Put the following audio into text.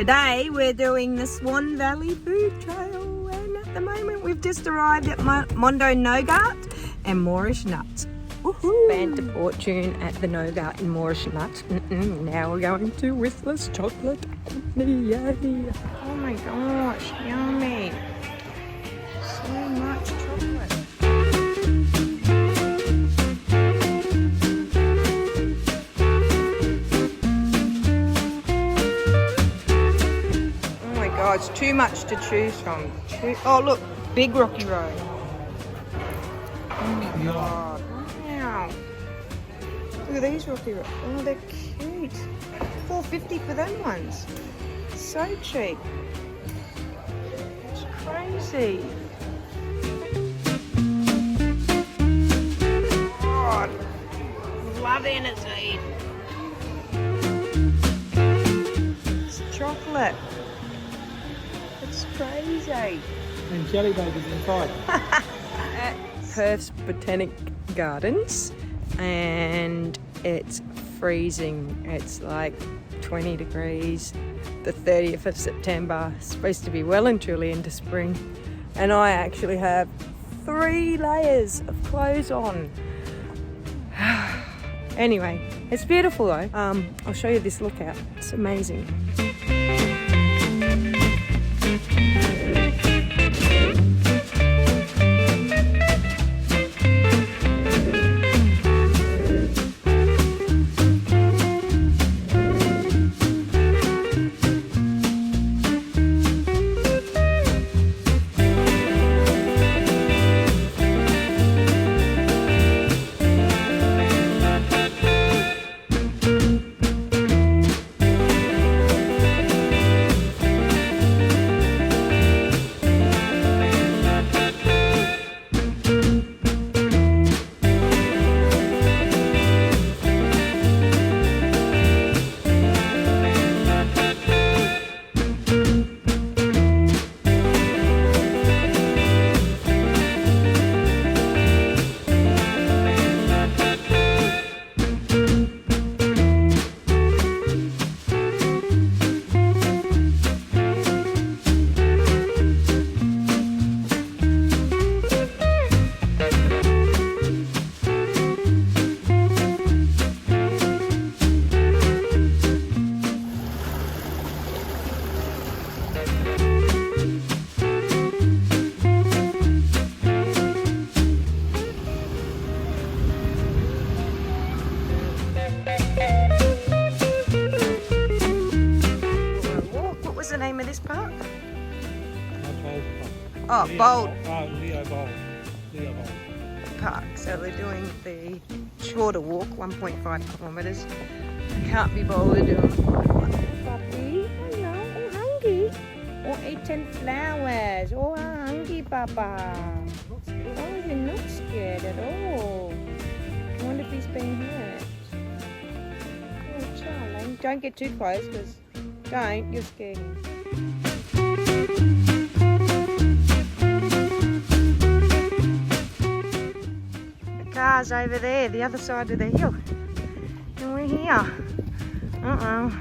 Today we're doing the Swan Valley Food Trail, and at the moment we've just arrived at Mondo Nougat and Moorish Nuts. Spent a fortune at the Nougat and Moorish Nuts. Now we're going to Whistler's Chocolate Company. Yay! Oh my gosh, yummy! So much chocolate. Oh, it's too much to choose from. Oh, look, big rocky road. Oh my god. Wow. Look at these rocky roads. Oh, they're cute. $4.50 for them ones. So cheap. It's crazy. God. Love aniseed. It's chocolate. It's crazy. And jelly babies inside. At Perth's Botanic Gardens, and it's freezing. It's like 20 degrees. The 30th of September. It's supposed to be well and truly into spring. And I actually have 3 layers of clothes on. Anyway, it's beautiful though. I'll show you this lookout. It's amazing. What's the name of this park? Oh, Leopold. Leopold. Park. So we're doing the shorter walk, 1.5 kilometres. Can't be bothered doing the one. Puppy, hello, oh hungry. Oh, eating flowers. Oh, hungry, Papa. Oh, you're not scared at all. I wonder if he's been hurt. Oh, Charlie, don't get too close, because don't, you're scared him. The car's over there, the other side of the hill. And we're here. Uh-oh.